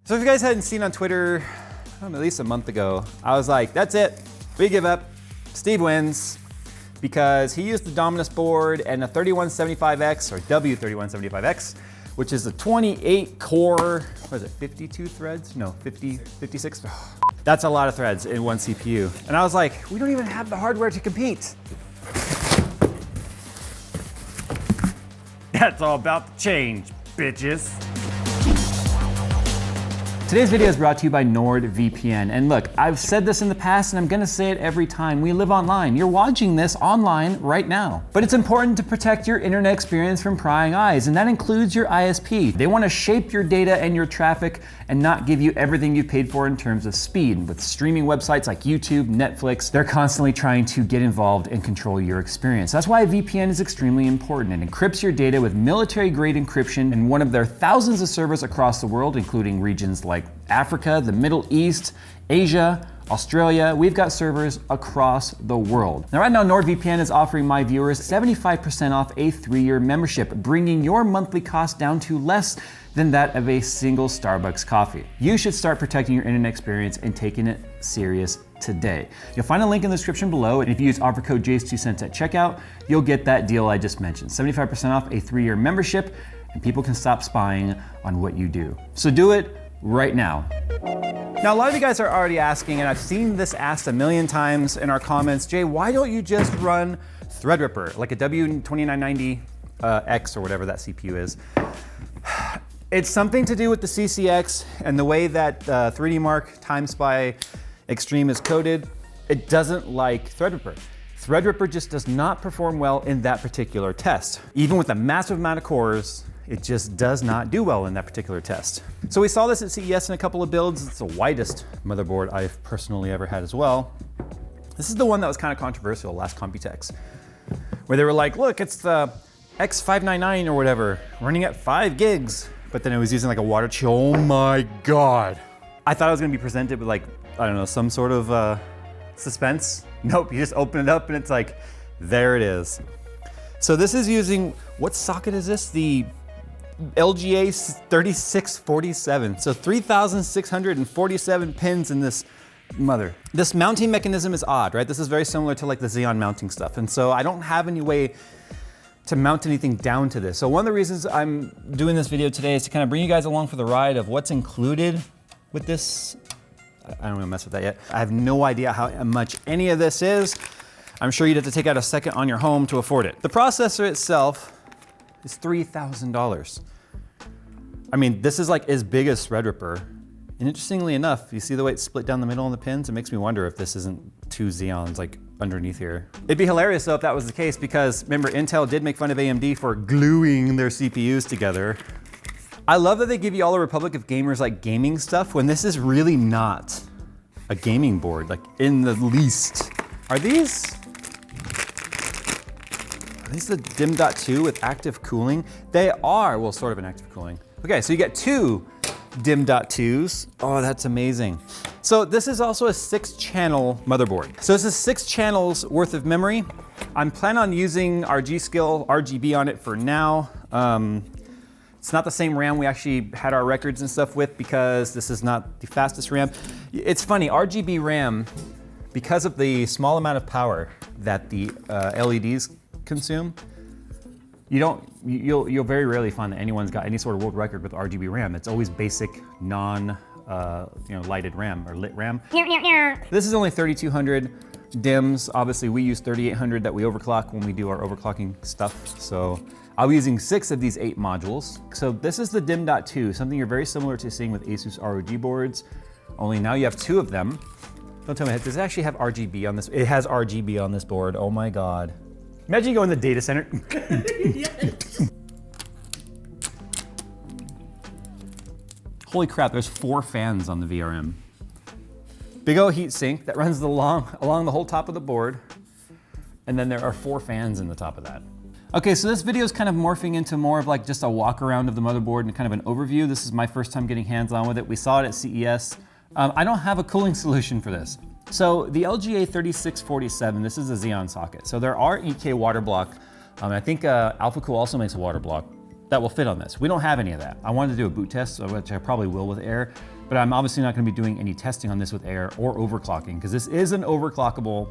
So if you guys hadn't seen on Twitter, at least a month ago, I was like, that's it, we give up, Steve wins, because he used the Dominus board and a 3175X, or W3175X, which is a 28 core, what is it, 52 threads? No, 56? That's a lot of threads in one CPU. And I was like, we don't even have the hardware to compete. That's all about the change, bitches. Today's video is brought to you by NordVPN. And look, I've said this in the past and I'm gonna say it every time. We live online. You're watching this online right now. But it's important to protect your internet experience from prying eyes, and that includes your ISP. They wanna shape your data and your traffic and not give you everything you paid for in terms of speed. With streaming websites like YouTube, Netflix, they're constantly trying to get involved and control your experience. That's why VPN is extremely important. It encrypts your data with military-grade encryption in one of their thousands of servers across the world, including regions like Africa, the Middle East, Asia, Australia. We've got servers across the world. Now right now, NordVPN is offering my viewers 75% off a 3-year membership, bringing your monthly cost down to less than that of a single Starbucks coffee. You should start protecting your internet experience and taking it serious today. You'll find a link in the description below, and if you use offer code Jayztwocents at checkout, you'll get that deal I just mentioned. 75% off a 3-year membership, and people can stop spying on what you do. So do it right now. Now, a lot of you guys are already asking, and I've seen this asked a million times in our comments, Jay, why don't you just run Threadripper, like a W2990X or whatever that CPU is? It's something to do with the CCX and the way that 3D Mark TimeSpy Extreme is coded. It doesn't like Threadripper. Threadripper just does not perform well in that particular test. Even with a massive amount of cores, it just does not do well in that particular test. So we saw this at CES in a couple of builds. It's the widest motherboard I've personally ever had as well. This is the one that was kind of controversial last Computex, where they were like, look, it's the X599 or whatever, running at 5 gigs, but then it was using like a water chill. Oh my God. I thought I was gonna be presented with like, I don't know, some sort of suspense. Nope, you just open it up and it's like, there it is. So this is using, what socket is this? The LGA 3647. So 3,647 pins in this mother. This mounting mechanism is odd, right? This is very similar to like the Xeon mounting stuff. And so I don't have any way to mount anything down to this. So one of the reasons I'm doing this video today is to kind of bring you guys along for the ride of what's included with this. I don't wanna mess with that yet. I have no idea how much any of this is. I'm sure you'd have to take out a second on your home to afford it. The processor itself is $3,000. I mean, this is like as big as Threadripper. And interestingly enough, you see the way it's split down the middle on the pins? It makes me wonder if this isn't 2 Xeons like underneath here. It'd be hilarious though if that was the case, because remember, Intel did make fun of AMD for gluing their CPUs together. I love that they give you all the Republic of Gamers like gaming stuff when this is really not a gaming board, like in the least. Are these the DIMM.2 with active cooling? They are, well, sort of an active cooling. Okay, so you get 2 DIMM.2s. Oh, that's amazing. So this is also a 6-channel motherboard. So this is 6 channels worth of memory. I'm planning on using Rgb on it for now. It's not the same RAM we actually had our records and stuff with, because this is not the fastest RAM. It's funny, Rgb RAM, because of the small amount of power that the LEDs consume, you'll very rarely find that anyone's got any sort of world record with Rgb RAM. It's always basic, lighted RAM or lit RAM. This is only 3200 DIMMs. Obviously, we use 3800 that we overclock when we do our overclocking stuff. So I'll be using 6 of these 8 modules. So this is the DIMM.2, something you're very similar to seeing with ASUS ROG boards, only now you have 2 of them. Don't tell me, does it actually have RGB on this? It has RGB on this board, oh my God. Imagine you go in the data center. Yes. Holy crap, there's 4 fans on the VRM. Big old heat sink that runs along the whole top of the board. And then there are 4 fans in the top of that. Okay, so this video is kind of morphing into more of like just a walk around of the motherboard and kind of an overview. This is my first time getting hands-on with it. We saw it at CES. I don't have a cooling solution for this. So the LGA 3647, this is a Xeon socket. So there are EK water block. I think AlphaCool also makes a water block that will fit on this. We don't have any of that. I wanted to do a boot test, which I probably will with Air. but I'm obviously not gonna be doing any testing on this with air or overclocking, because this is an overclockable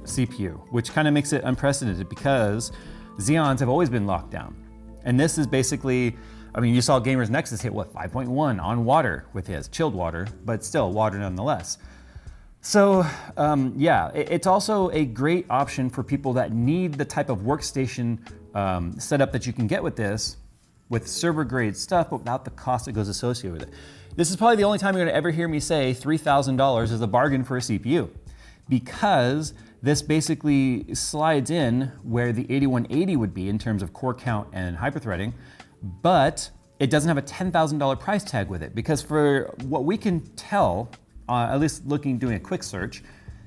CPU, which kind of makes it unprecedented because Xeons have always been locked down. And this is basically, I mean, you saw Gamers Nexus hit what, 5.1 on water with his, chilled water, but still water nonetheless. So yeah, it's also a great option for people that need the type of workstation setup that you can get with this, with server grade stuff, but without the cost that goes associated with it. This is probably the only time you're gonna ever hear me say $3,000 is a bargain for a CPU, because this basically slides in where the 8180 would be in terms of core count and hyperthreading, but it doesn't have a $10,000 price tag with it, because for what we can tell, at least doing a quick search,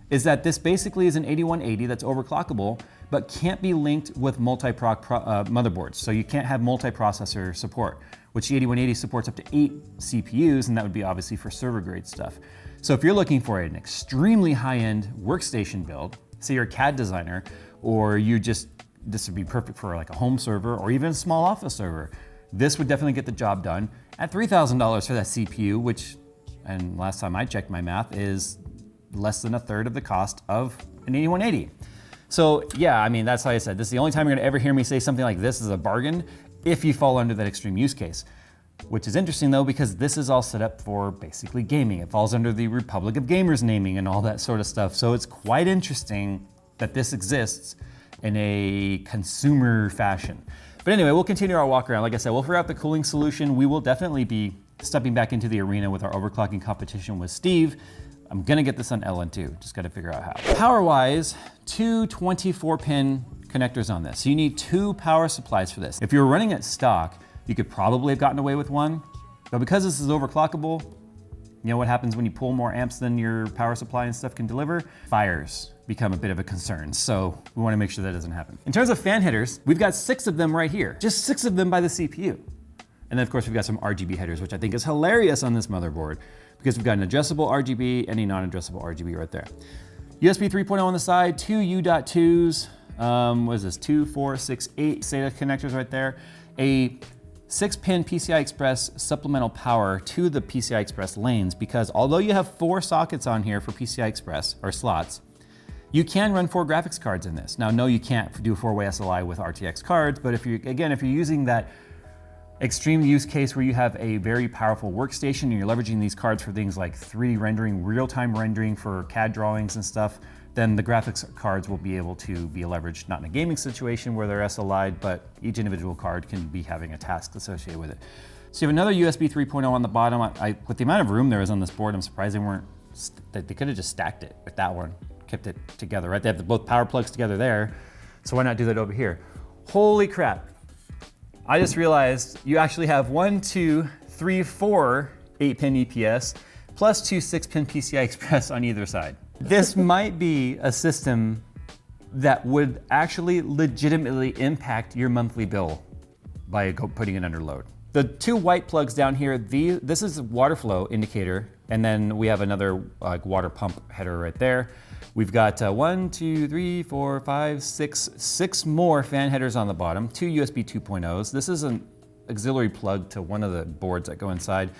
is that this basically is an 8180 that's overclockable, but can't be linked with multi-proc motherboards. So you can't have multiprocessor support, which the 8180 supports up to 8 CPUs, and that would be obviously for server grade stuff. So if you're looking for an extremely high-end workstation build, say you're a CAD designer, or this would be perfect for like a home server or even a small office server, this would definitely get the job done at $3,000 for that CPU, which, and last time I checked my math, is less than a third of the cost of an 8180. So yeah, I mean, that's how I said, this is the only time you're gonna ever hear me say something like this is a bargain if you fall under that extreme use case. Which is interesting though, because this is all set up for basically gaming. It falls under the Republic of Gamers naming and all that sort of stuff. So it's quite interesting that this exists in a consumer fashion. But anyway, we'll continue our walk around. Like I said, we'll figure out the cooling solution. We will definitely be stepping back into the arena with our overclocking competition with Steve. I'm gonna get this on LN2, just gotta figure out how. Power-wise, two 24-pin connectors on this. So you need 2 power supplies for this. If you were running it stock, you could probably have gotten away with 1, but because this is overclockable, you know what happens when you pull more amps than your power supply and stuff can deliver? Fires become a bit of a concern, so we wanna make sure that doesn't happen. In terms of fan headers, we've got 6 of them right here, just 6 of them by the CPU. And then of course we've got some RGB headers, which I think is hilarious on this motherboard, because we've got an addressable RGB and a non-addressable RGB right there. USB 3.0 on the side, 2 U.2s, what is this, 2, 4, 6, 8 SATA connectors right there. A 6-pin PCI Express supplemental power to the PCI Express lanes, because although you have 4 sockets on here for PCI Express, or slots, you can run 4 graphics cards in this. Now, no, you can't do a 4-way SLI with RTX cards, but if you're using that extreme use case where you have a very powerful workstation and you're leveraging these cards for things like 3D rendering, real-time rendering for CAD drawings and stuff, then the graphics cards will be able to be leveraged, not in a gaming situation where they're SLI'd, but each individual card can be having a task associated with it. So you have another USB 3.0 on the bottom. With the amount of room there is on this board, I'm surprised they could have just stacked it with that one, kept it together, right? They have both power plugs together there, so why not do that over here? Holy crap. I just realized you actually have 1, 2, 3, 4 8-pin EPS, plus 2 6-pin PCI Express on either side. This might be a system that would actually legitimately impact your monthly bill by putting it under load. The 2 white plugs down here, this is a water flow indicator, and then we have another water pump header right there. We've got 1, 2, 3, 4, 5, 6 more fan headers on the bottom, 2 USB 2.0s. This is an auxiliary plug to one of the boards that go inside,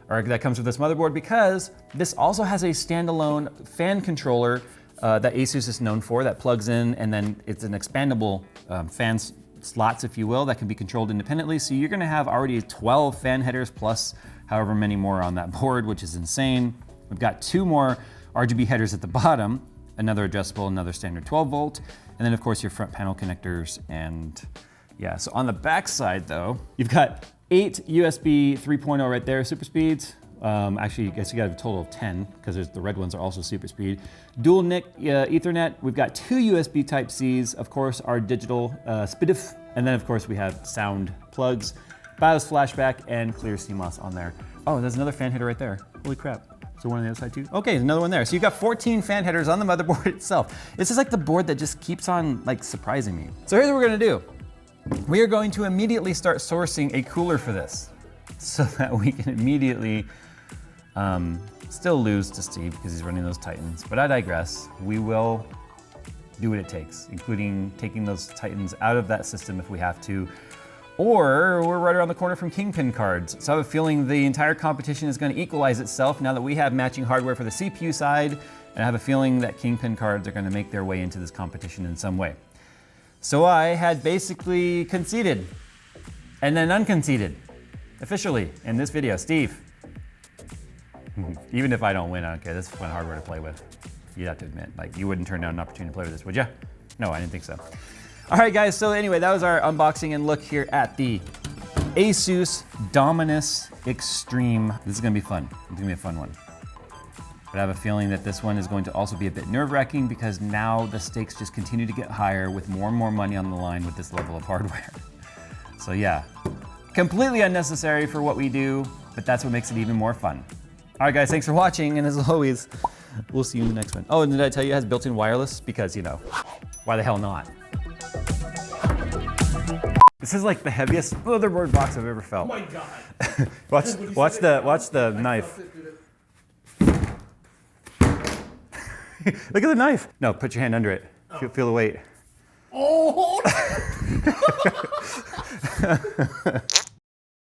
or that comes with this motherboard, because this also has a standalone fan controller that ASUS is known for, that plugs in, and then it's an expandable fan slots, if you will, that can be controlled independently. So you're gonna have already 12 fan headers plus however many more on that board, which is insane. We've got 2 more RGB headers at the bottom, another adjustable, another standard 12 volt, and then of course your front panel connectors. And yeah, so on the back side though, you've got 8 USB 3.0 right there, super speeds. Actually, I guess you got a total of 10, because the red ones are also super speed. Dual NIC Ethernet. We've got 2 USB Type-Cs, of course, our digital SPDIF, and then of course we have sound plugs, BIOS flashback, and clear CMOS on there. Oh, there's another fan header right there. Holy crap. So one on the other side too? Okay, there's another one there. So you've got 14 fan headers on the motherboard itself. This is like the board that just keeps on surprising me. So here's what we're gonna do. We are going to immediately start sourcing a cooler for this, so that we can immediately still lose to Steve because he's running those Titans. But I digress. We will do what it takes, including taking those Titans out of that system if we have to, Or we're right around the corner from Kingpin cards. So I have a feeling the entire competition is going to equalize itself now that we have matching hardware for the CPU side, and I have a feeling that Kingpin cards are going to make their way into this competition in some way. So I had basically conceded, and then unconceded, officially, in this video. Steve, even if I don't win, I don't care. This is fun hardware to play with. You'd have to admit, like, you wouldn't turn down an opportunity to play with this, would you? No, I didn't think so. All right, guys, so anyway, that was our unboxing and look here at the ASUS Dominus Extreme. This is gonna be fun. It's gonna be a fun one. But I have a feeling that this one is going to also be a bit nerve-wracking because now the stakes just continue to get higher with more and more money on the line with this level of hardware. So yeah, completely unnecessary for what we do, but that's what makes it even more fun. All right, guys, thanks for watching, and as always, we'll see you in the next one. Oh, and did I tell you it has built-in wireless? Because, you know, why the hell not? This is like the heaviest motherboard box I've ever felt. Oh my God. watch the knife. Look at the knife. No, put your hand under it. Oh. Feel the weight. Oh!